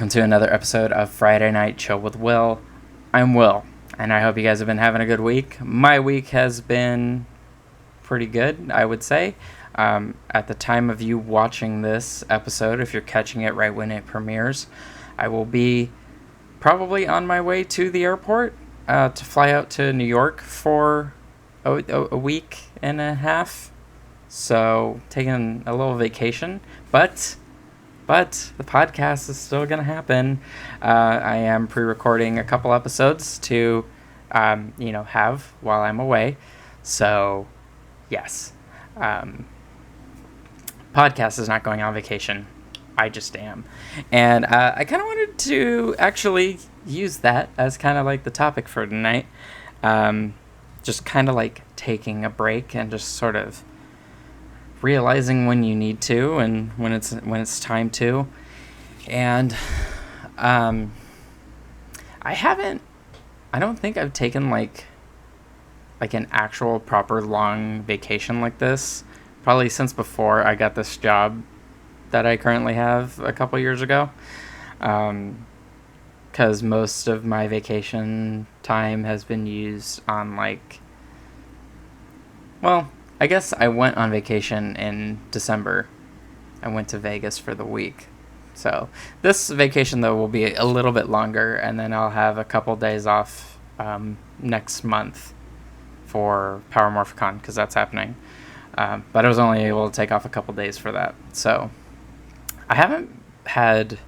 welcome to another episode of Friday Night Chill with Will. I'm Will, and I hope you guys have been having a good week. My week has been pretty good, I would say. At the time of you watching this episode, if you're catching it right when it premieres, I will be probably on my way to the airport to fly out to New York for a week and a half. So, taking a little vacation, but the podcast is still going to happen. I am pre-recording a couple episodes to, have while I'm away. So, yes. Podcast is not going on vacation. I just am. And I kind of wanted to actually use that as kind of like the topic for tonight. Just kind of like taking a break and just sort of realizing when you need to and when it's time to. And I don't think I've taken like an actual proper long vacation like this probably since before I got this job that I currently have a couple years ago, because most of my vacation time has been used on I guess I went on vacation in December. I went to Vegas for the week. So this vacation, though, will be a little bit longer, and then I'll have a couple days off next month for Power Morphicon, because that's happening. But I was only able to take off a couple days for that. So I haven't had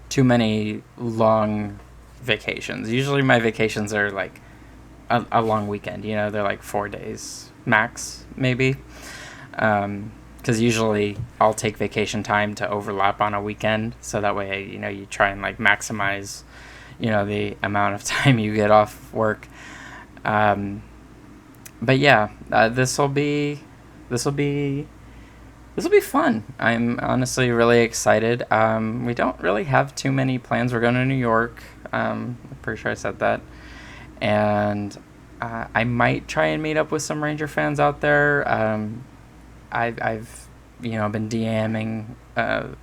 too many long vacations. Usually my vacations are like a long weekend. They're like 4 days max, maybe, because usually I'll take vacation time to overlap on a weekend, so that way you try and like maximize the amount of time you get off work. But yeah, this will be fun. I'm honestly really excited. We don't really have too many plans. We're going to New York. I'm pretty sure I said that. And I might try and meet up with some Ranger fans out there. I've been DMing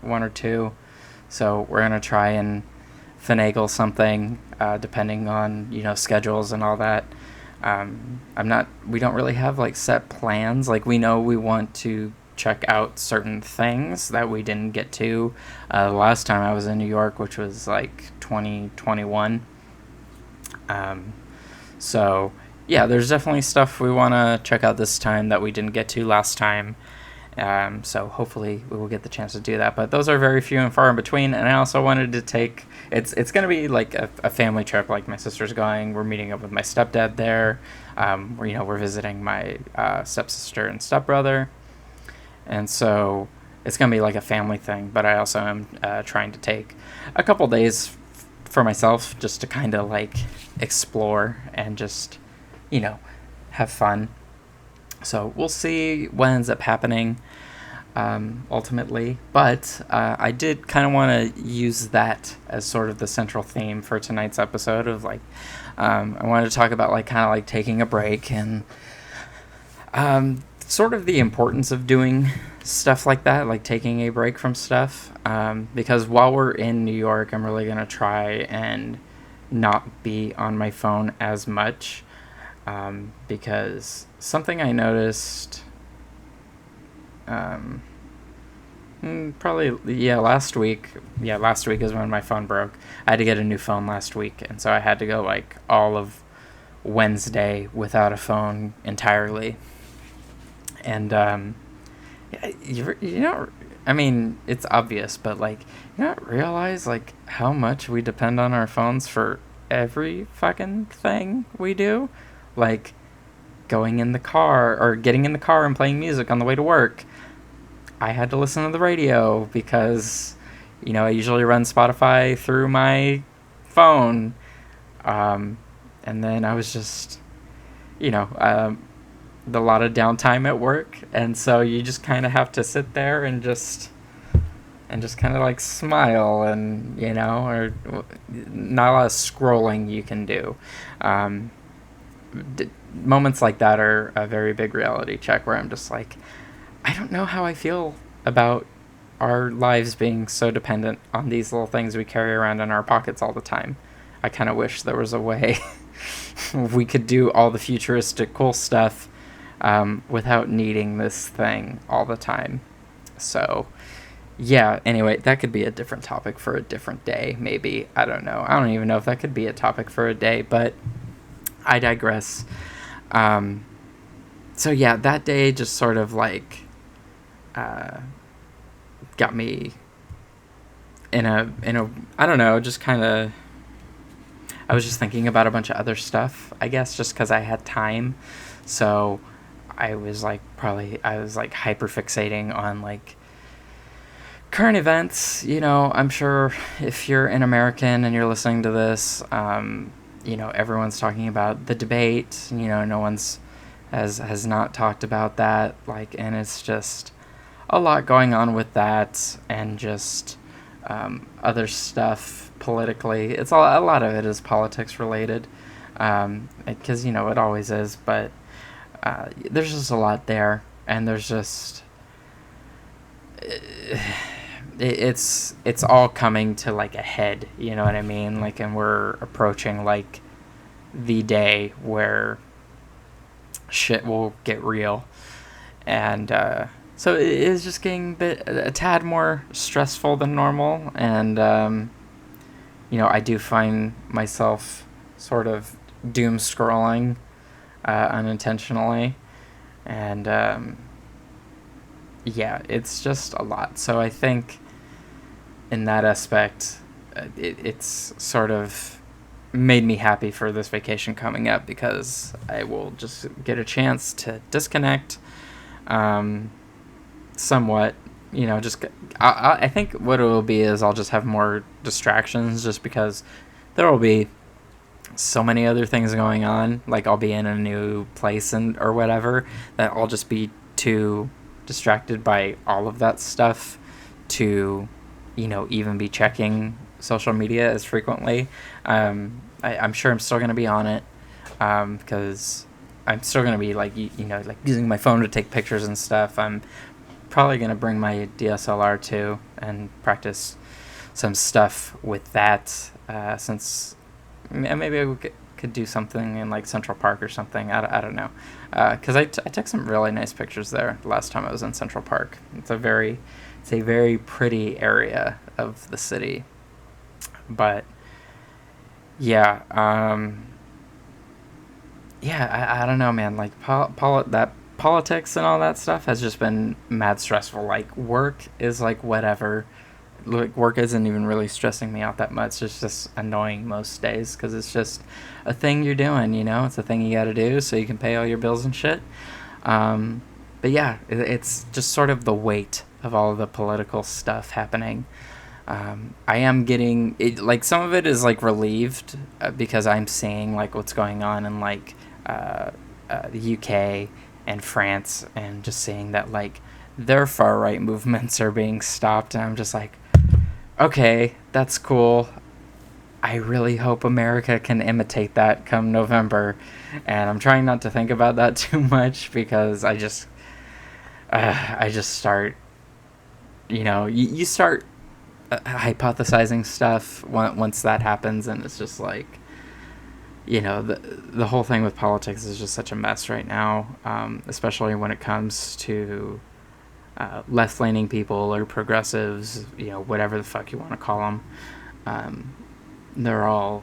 one or two, so we're gonna try and finagle something depending on schedules and all that. We don't really have like set plans. Like, we know we want to check out certain things that we didn't get to the last time I was in New York, which was like 2021. So yeah, there's definitely stuff we want to check out this time that we didn't get to last time. So hopefully we will get the chance to do that. But those are very few and far in between. And I also wanted to take... It's going to be like a family trip. Like, my sister's going. We're meeting up with my stepdad there. We're visiting my stepsister and stepbrother. And so it's going to be like a family thing. But I also am trying to take a couple days for myself just to kind of like explore and just... have fun. So we'll see what ends up happening ultimately. But I did kind of want to use that as sort of the central theme for tonight's episode of I wanted to talk about kind of taking a break and sort of the importance of doing stuff like that, like taking a break from stuff. Because while we're in New York, I'm really going to try and not be on my phone as much. Because something I noticed last week is when my phone broke. I had to get a new phone last week, and so I had to go all of Wednesday without a phone entirely. And it's obvious, but you don't realize how much we depend on our phones for every fucking thing we do. Like going in the car or getting in the car and playing music on the way to work. I had to listen to the radio because, I usually run Spotify through my phone. And then I was just, a lot of downtime at work. And so you just kind of have to sit there and just kind of smile and, or not a lot of scrolling you can do. Moments like that are a very big reality check where I'm just I don't know how I feel about our lives being so dependent on these little things we carry around in our pockets all the time. I kind of wish there was a way we could do all the futuristic cool stuff without needing this thing all the time. So, yeah, anyway, that could be a different topic for a different day, maybe. I don't know. I don't even know if that could be a topic for a day, but I digress. So, yeah, that day just sort of like got me in a I don't know, just kind of, I was just thinking about a bunch of other stuff, I guess, just because I had time. So I was like hyper fixating on like current events. I'm sure if you're an American and you're listening to this, everyone's talking about the debate. No one's has not talked about that. Like, and it's just a lot going on with that, and just other stuff politically. It's a lot of it is politics related, because it always is. But there's just a lot there, and there's just it's all coming to like a head. You know what I mean? Like, and we're approaching like the day where shit will get real, and so it is just getting a tad more stressful than normal, and I do find myself sort of doom scrolling unintentionally, and it's just a lot. So I think in that aspect, it's sort of made me happy for this vacation coming up, because I will just get a chance to disconnect somewhat. I think what it will be is I'll just have more distractions, just because there will be so many other things going on. Like, I'll be in a new place or whatever, that I'll just be too distracted by all of that stuff to even be checking social media as frequently. I'm sure I'm still going to be on it, because I'm still going to be like like using my phone to take pictures and stuff. I'm probably going to bring my DSLR too and practice some stuff with that, since maybe I could do something in like Central Park or something. I don't know, because I took some really nice pictures there the last time I was in Central Park. It's a very pretty area of the city. But yeah, I don't know, man. Like, that politics and all that stuff has just been mad stressful. Like, work is like whatever. Like, work isn't even really stressing me out that much. It's just annoying most days, because it's just a thing you're doing. It's a thing you got to do so you can pay all your bills and shit. But yeah, it's just sort of the weight of all of the political stuff happening. I am getting it, like, some of it is like relieved, because I'm seeing like what's going on in like the UK and France, and just seeing that like their far right movements are being stopped, and I'm just like, okay, that's cool. I really hope America can imitate that come November, and I'm trying not to think about that too much, because I just start, you start hypothesizing stuff once that happens, and it's just like, the whole thing with politics is just such a mess right now, especially when it comes to left-leaning people or progressives, whatever the fuck you want to call them. They're all,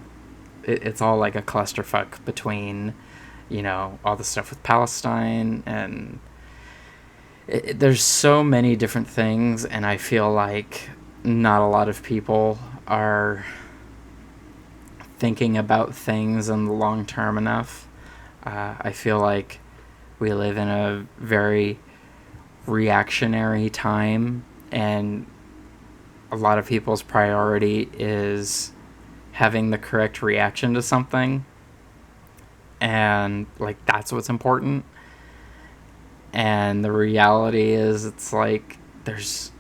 it's all like a clusterfuck between, all the stuff with Palestine, and there's so many different things, and I feel like not a lot of people are thinking about things in the long term enough. I feel like we live in a very reactionary time, and a lot of people's priority is having the correct reaction to something, and like that's what's important. And the reality is, it's like there's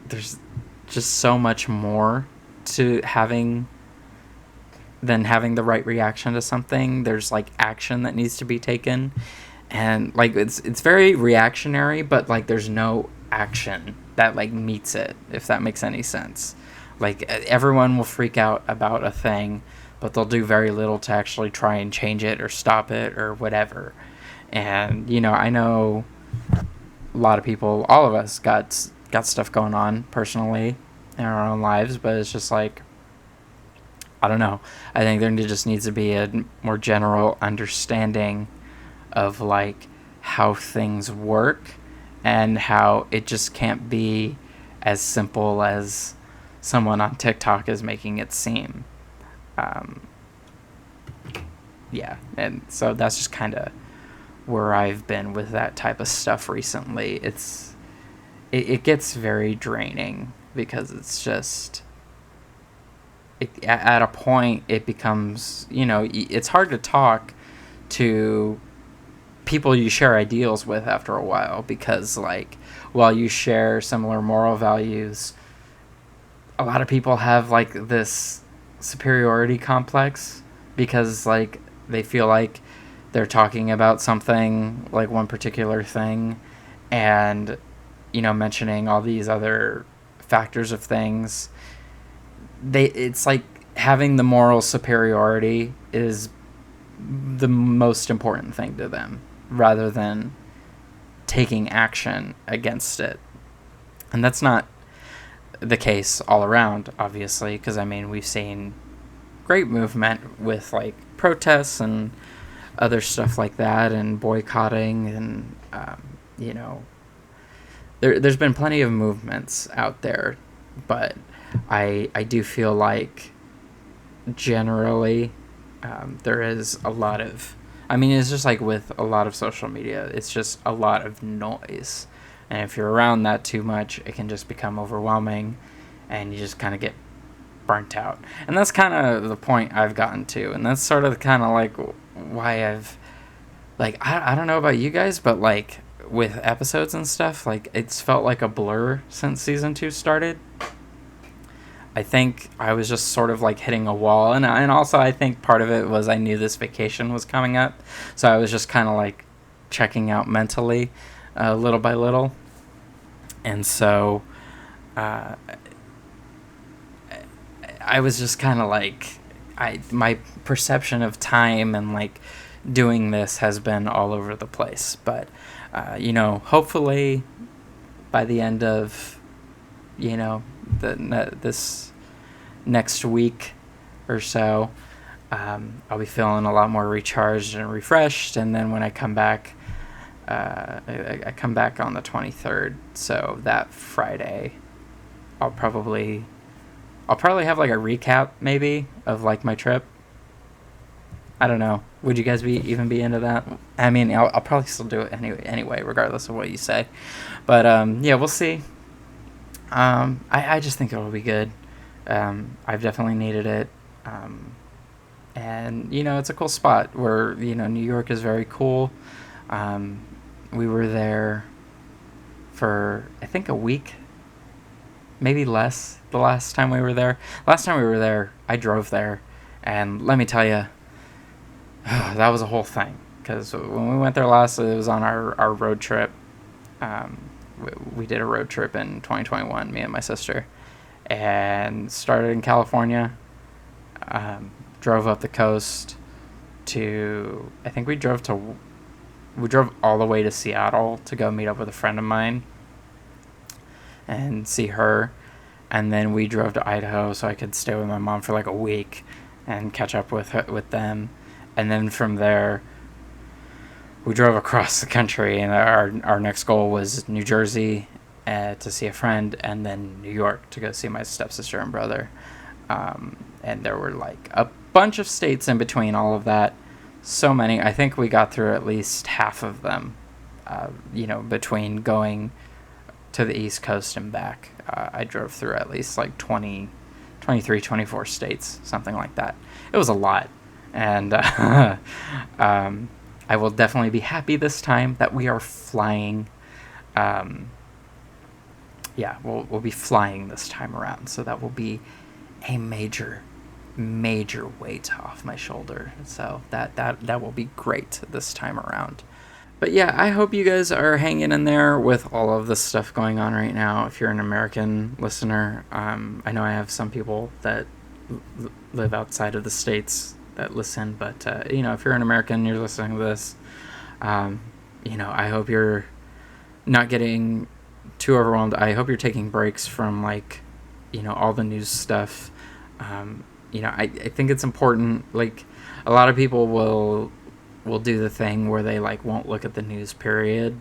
just so much more to having than having the right reaction to something. There's like action that needs to be taken, and like it's very reactionary, but like there's no action that like meets it, if that makes any sense. Like everyone will freak out about a thing, but they'll do very little to actually try and change it or stop it or whatever. And I know a lot of people, all of us got stuff going on personally in our own lives, but it's just like, I don't know. I think there just needs to be a more general understanding of like how things work, and how it just can't be as simple as someone on TikTok is making it seem. Yeah, and so that's just kind of where I've been with that type of stuff recently. It gets very draining, because it's just at a point it becomes, it's hard to talk to people you share ideals with after a while, because like, while you share similar moral values, a lot of people have like this superiority complex, because like they feel like they're talking about something, like one particular thing, and mentioning all these other factors of things. It's like having the moral superiority is the most important thing to them, rather than taking action against it. And that's not the case all around, obviously, because we've seen great movement with like protests and other stuff like that, and boycotting, and there's been plenty of movements out there, but I do feel like generally there is a lot of, it's just like with a lot of social media, it's just a lot of noise, and if you're around that too much, it can just become overwhelming, and you just kind of get burnt out. And that's kind of the point I've gotten to, and that's sort of kind of like why I've like, I don't know about you guys, but like with episodes and stuff, like it's felt like a blur since season 2 started. I think I was just sort of like hitting a wall, and also I think part of it was I knew this vacation was coming up, so I was just kind of like checking out mentally, little by little, and so I was just kind of like, my perception of time and like doing this has been all over the place, but hopefully by the end of this next week or so, I'll be feeling a lot more recharged and refreshed, and then when I come back, I come back on the 23rd, so that Friday I'll probably have like a recap maybe of like my trip. I don't know. Would you guys even be into that? I'll probably still do it anyway, regardless of what you say. But yeah, we'll see. I just think it'll be good. I've definitely needed it. And it's a cool spot where New York is very cool. We were there for I think a week, maybe less. The last time we were there, I drove there, and let me tell you, that was a whole thing. Because when we went there last, it was on our road trip. We did a road trip in 2021, me and my sister, and started in California, drove up the coast to, I think we drove all the way to Seattle to go meet up with a friend of mine and see her, and then we drove to Idaho so I could stay with my mom for like a week and catch up with them, and then from there we drove across the country, and our next goal was New Jersey to see a friend, and then New York to go see my stepsister and brother. And there were like a bunch of states in between all of that. So many. I think we got through at least half of them, between going to the East Coast and back. I drove through at least like 23, 24 states, something like that. It was a lot. And I will definitely be happy this time that we are flying. Yeah, we'll be flying this time around, so that will be a major weight off my shoulder. So that will be great this time around. But yeah, I hope you guys are hanging in there with all of this stuff going on right now. If you're an American listener, I know I have some people that live outside of the States that listen, but if you're an American, you're listening to this, I hope you're not getting too overwhelmed. I hope you're taking breaks from all the news stuff. I think it's important. Like, a lot of people will do the thing where they won't look at the news, period,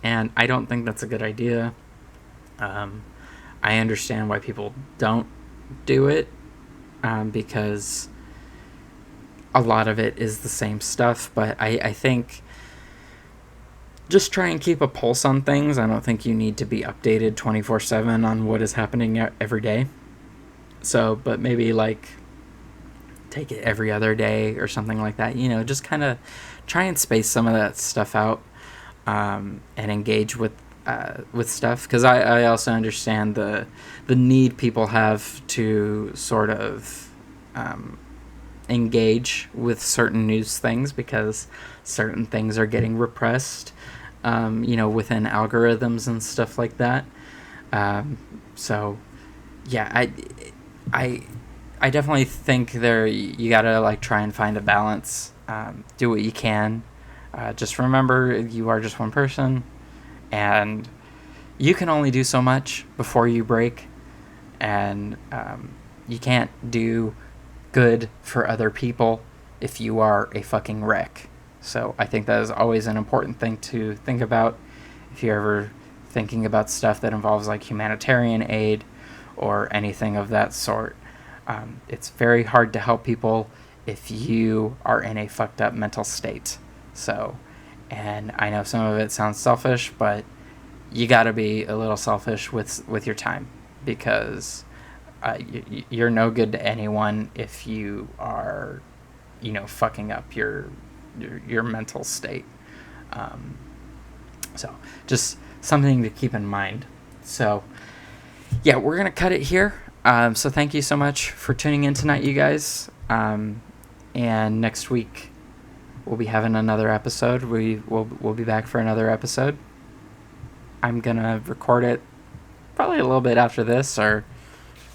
and I don't think that's a good idea. I understand why people don't do it, because a lot of it is the same stuff, but I think just try and keep a pulse on things. I don't think you need to be updated 24/7 on what is happening every day. So, but maybe take it every other day or something like that. Just kind of try and space some of that stuff out, and engage with stuff, because I also understand the need people have to sort of engage with certain news things, because certain things are getting repressed, within algorithms and stuff like that. So yeah, I definitely think you gotta try and find a balance. Do what you can. Just remember, you are just one person, and you can only do so much before you break, and you can't do good for other people if you are a fucking wreck. So I think that is always an important thing to think about if you're ever thinking about stuff that involves humanitarian aid or anything of that sort. It's very hard to help people if you are in a fucked up mental state. So, and I know some of it sounds selfish, but you gotta be a little selfish with your time, because you're no good to anyone if you are, fucking up your mental state. So just something to keep in mind. So yeah, we're gonna cut it here. So thank you so much for tuning in tonight, you guys. And next week we'll be having another episode. We'll be back for another episode. I'm gonna record it probably a little bit after this, or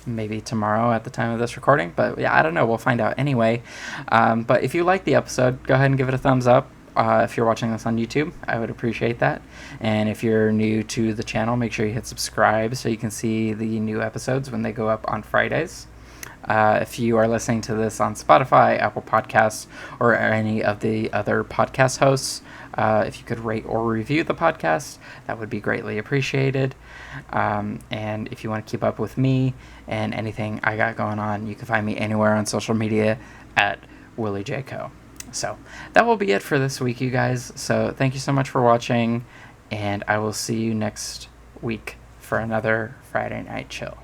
maybe tomorrow at the time of this recording. But yeah, I don't know. We'll find out anyway. But if you like the episode, go ahead and give it a thumbs up. If you're watching this on YouTube, I would appreciate that. And if you're new to the channel, make sure you hit subscribe so you can see the new episodes when they go up on Fridays. If you are listening to this on Spotify, Apple Podcasts, or any of the other podcast hosts, if you could rate or review the podcast, that would be greatly appreciated. And if you want to keep up with me and anything I got going on, you can find me anywhere on social media at Willie J. Co. So that will be it for this week, you guys. So thank you so much for watching, and I will see you next week for another Friday Night Chill.